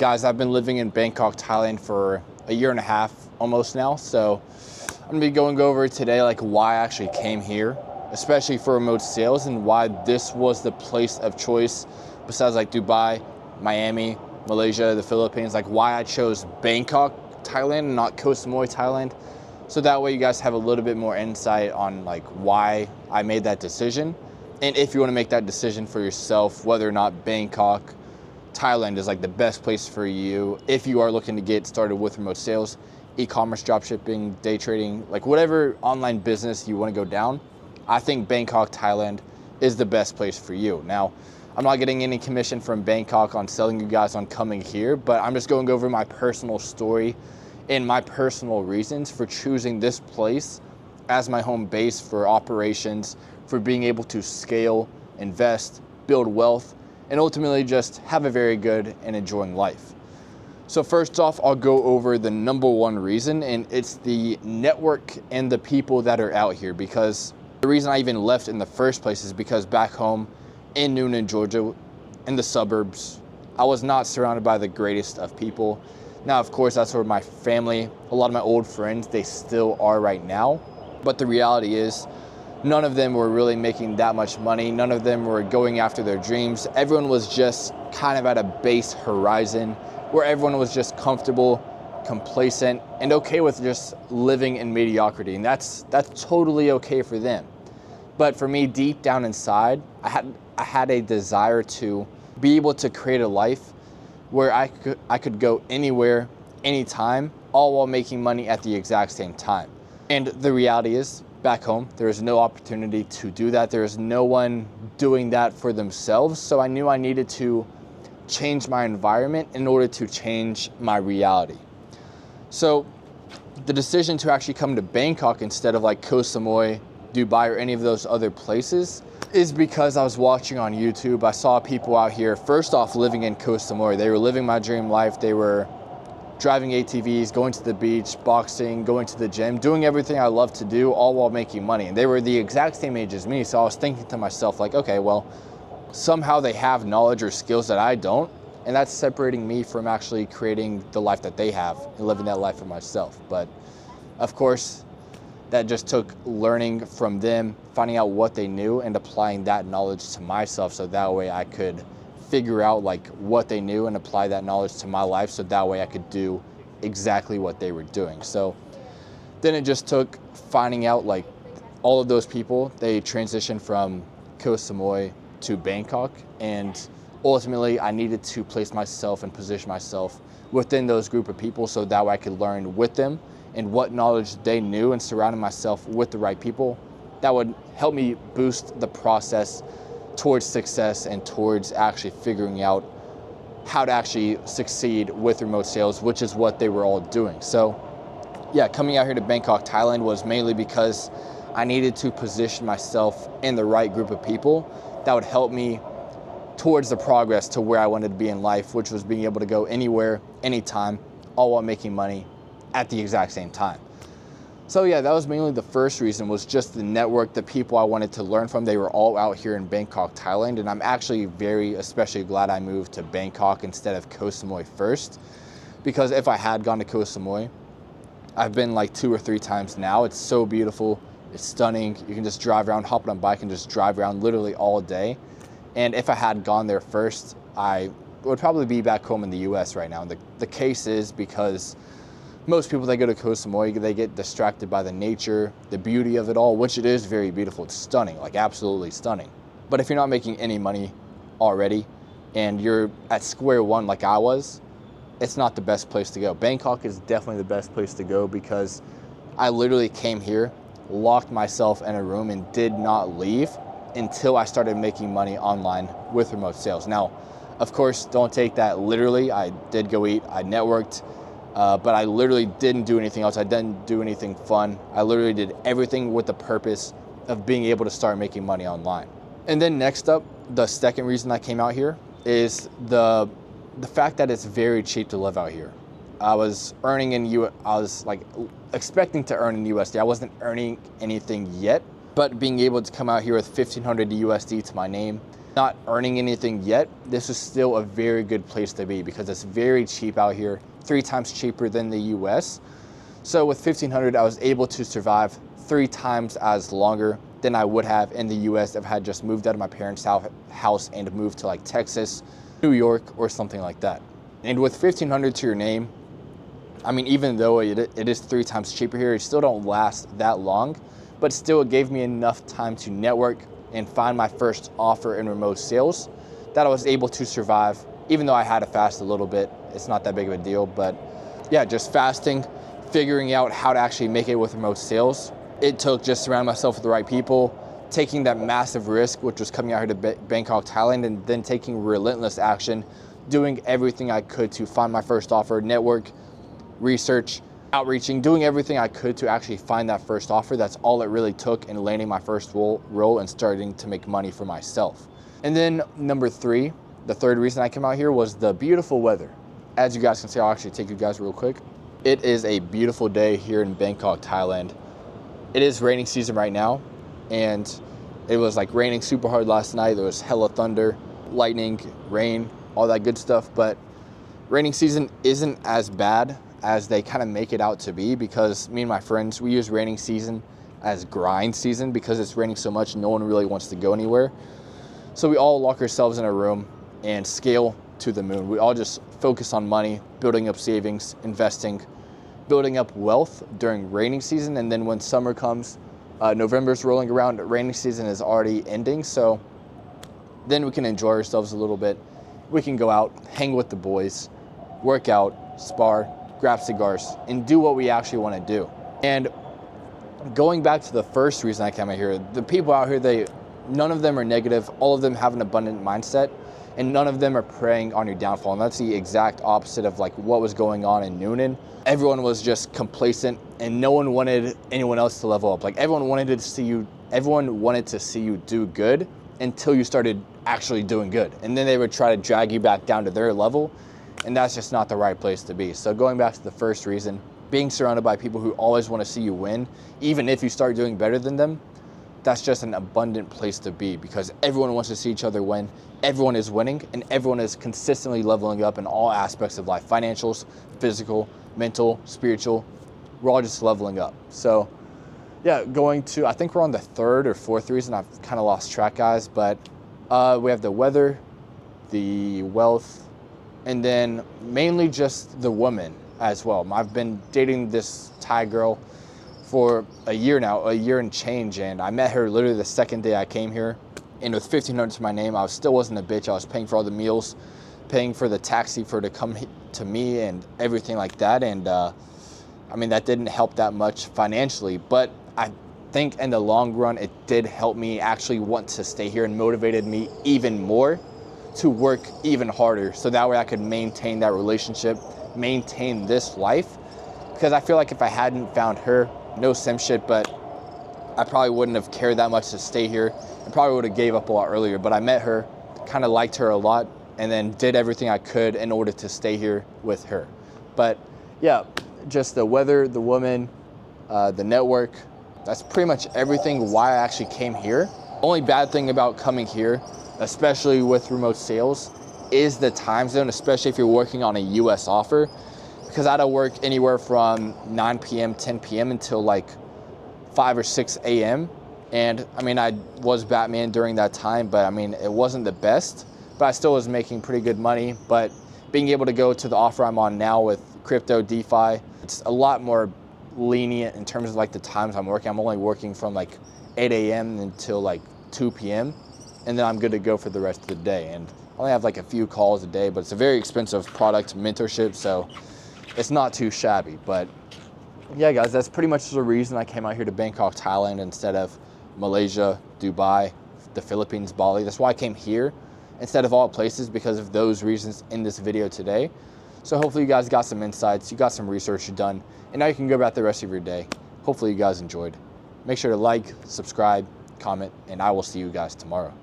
Guys, I've been living in Bangkok, Thailand for a year and a half almost now. So I'm gonna be going over today like why I actually came here, especially for remote sales, and why this was the place of choice besides like Dubai, Miami, Malaysia, the Philippines, like why I chose Bangkok, Thailand and not Koh Samui, Thailand. So that way you guys have a little bit more insight on like why I made that decision. And if you wanna make that decision for yourself, whether or not Bangkok, Thailand is like the best place for you if you are looking to get started with remote sales, e-commerce, dropshipping, day trading, like whatever online business you want to go down. I think Bangkok, Thailand is the best place for you. Now, I'm not getting any commission from Bangkok on selling you guys on coming here, but I'm just going over my personal story and my personal reasons for choosing this place as my home base for operations, for being able to scale, invest, build wealth, and ultimately just have a very good and enjoying life. So first off, I'll go over the number one reason, and it's the network and the people that are out here. Because the reason I even left in the first place is because back home in Noonan, Georgia, in the suburbs, I was not surrounded by the greatest of people. Now, of course, that's where my family, a lot of my old friends, they still are right now. But the reality is, none of them were really making that much money. None of them were going after their dreams. Everyone was just kind of at a base horizon where everyone was just comfortable, complacent, and okay with just living in mediocrity. And that's totally okay for them. But for me, deep down inside, I had a desire to be able to create a life where I could go anywhere, anytime, all while making money at the exact same time. And the reality is, back home, there is no opportunity to do that. There is no one doing that for themselves. So I knew I needed to change my environment in order to change my reality. So the decision to actually come to Bangkok instead of like Koh Samui, Dubai, or any of those other places is because I was watching on YouTube. I saw people out here, first off, living in Koh Samui. They were living my dream life. They were driving ATVs, going to the beach, boxing, going to the gym, doing everything I love to do, all while making money. And they were the exact same age as me. So I was thinking to myself, like, okay, well, somehow they have knowledge or skills that I don't. And that's separating me from actually creating the life that they have and living that life for myself. But of course, that just took learning from them, finding out what they knew and applying that knowledge to myself. So that way I could figure out like what they knew and apply that knowledge to my life, so that way I could do exactly what they were doing. So then it just took finding out like all of those people, they transitioned from Koh Samui to Bangkok, and ultimately I needed to place myself and position myself within those group of people so that way I could learn with them and what knowledge they knew, and surrounding myself with the right people that would help me boost the process towards success and towards actually figuring out how to actually succeed with remote sales, which is what they were all doing. So yeah, coming out here to Bangkok, Thailand was mainly because I needed to position myself in the right group of people that would help me towards the progress to where I wanted to be in life, which was being able to go anywhere, anytime, all while making money at the exact same time. So yeah, that was mainly the first reason, was just the network, the people I wanted to learn from. They were all out here in Bangkok, Thailand, and I'm actually especially glad I moved to Bangkok instead of Koh Samui first, because if I had gone to Koh Samui, I've been like 2 or 3 times now. It's so beautiful, it's stunning. You can just drive around, hop on a bike and just drive around literally all day. And if I had gone there first, I would probably be back home in the US right now. And the case is because most people that go to Koh Samui, they get distracted by the nature, the beauty of it all, which it is very beautiful. It's stunning, like absolutely stunning. But if you're not making any money already and you're at square one like I was, it's not the best place to go. Bangkok is definitely the best place to go because I literally came here, locked myself in a room and did not leave until I started making money online with remote sales. Now, of course, don't take that literally. I did go eat, I networked, but I literally didn't do anything else. I didn't do anything fun. I literally did everything with the purpose of being able to start making money online. And then next up, the second reason I came out here is the fact that it's very cheap to live out here. I was like expecting to earn in USD. I wasn't earning anything yet, but being able to come out here with 1,500 USD to my name, not earning anything yet, this is still a very good place to be because it's very cheap out here, 3 times cheaper than the US. So with $1,500, I was able to survive 3 times as longer than I would have in the US if I had just moved out of my parents' house and moved to like Texas, New York, or something like that. And with $1,500 to your name, I mean, even though it is 3 times cheaper here, it still don't last that long, but still it gave me enough time to network and find my first offer in remote sales that I was able to survive. Even though I had to fast a little bit, it's not that big of a deal, but yeah, just fasting, figuring out how to actually make it with remote sales. It took just surrounding myself with the right people, taking that massive risk, which was coming out here to Bangkok, Thailand, and then taking relentless action, doing everything I could to find my first offer, network, research, outreaching, doing everything I could to actually find that first offer. That's all it really took in landing my first role and starting to make money for myself. And then number 3, the third reason I came out here was the beautiful weather. As you guys can see, I'll actually take you guys real quick. It is a beautiful day here in Bangkok, Thailand. It is raining season right now, and it was like raining super hard last night. There was hella thunder, lightning, rain, all that good stuff, but raining season isn't as bad as they kind of make it out to be, because me and my friends, we use raining season as grind season because it's raining so much, no one really wants to go anywhere. So we all lock ourselves in a room and scale to the moon. We all just focus on money, building up savings, investing, building up wealth during raining season. And then when summer comes, November's rolling around, raining season is already ending. So then we can enjoy ourselves a little bit. We can go out, hang with the boys, work out, spar, grab cigars, and do what we actually want to do. And going back to the first reason I came out here, the people out here, none of them are negative. All of them have an abundant mindset, and none of them are preying on your downfall. And that's the exact opposite of like what was going on in Noonan. Everyone was just complacent, and no one wanted anyone else to level up. Like everyone wanted to see you do good until you started actually doing good. And then they would try to drag you back down to their level. And that's just not the right place to be. So going back to the first reason, being surrounded by people who always want to see you win, even if you start doing better than them, that's just an abundant place to be, because everyone wants to see each other win. Everyone is winning, and everyone is consistently leveling up in all aspects of life: financials, physical, mental, spiritual. We're all just leveling up. So yeah, I think we're on the 3rd or 4th reason. I've kind of lost track, guys, but we have the weather, the wealth, and then mainly just the woman as well. I've been dating this Thai girl for a year now, a year and change, and I met her literally the second day I came here. And with $1,500 to my name, I still wasn't a bitch. I was paying for all the meals, paying for the taxi for her to come to me and everything like that. And I mean, that didn't help that much financially, but I think in the long run, it did help me actually want to stay here and motivated me even more to work even harder, so that way I could maintain that relationship, maintain this life. Because I feel like if I hadn't found her, no sim shit, but I probably wouldn't have cared that much to stay here. I probably would have gave up a lot earlier, but I met her, kind of liked her a lot, and then did everything I could in order to stay here with her. But yeah, just the weather, the woman, the network, that's pretty much everything why I actually came here. Only bad thing about coming here, especially with remote sales, is the time zone, especially if you're working on a US offer, because I had to work anywhere from 9 p.m., 10 p.m. until like 5 or 6 a.m. And I mean, I was Batman during that time, but I mean, it wasn't the best, but I still was making pretty good money. But being able to go to the offer I'm on now with crypto, DeFi, it's a lot more lenient in terms of like the times I'm working. I'm only working from like 8 a.m. until like 2 p.m. and then I'm good to go for the rest of the day. And I only have like a few calls a day, but it's a very expensive product, mentorship, so it's not too shabby. But yeah, guys, that's pretty much the reason I came out here to Bangkok, Thailand, instead of Malaysia, Dubai, the Philippines, Bali. That's why I came here instead of all places, because of those reasons in this video today. So hopefully you guys got some insights, you got some research done, and now you can go about the rest of your day. Hopefully you guys enjoyed. Make sure to like, subscribe, comment, and I will see you guys tomorrow.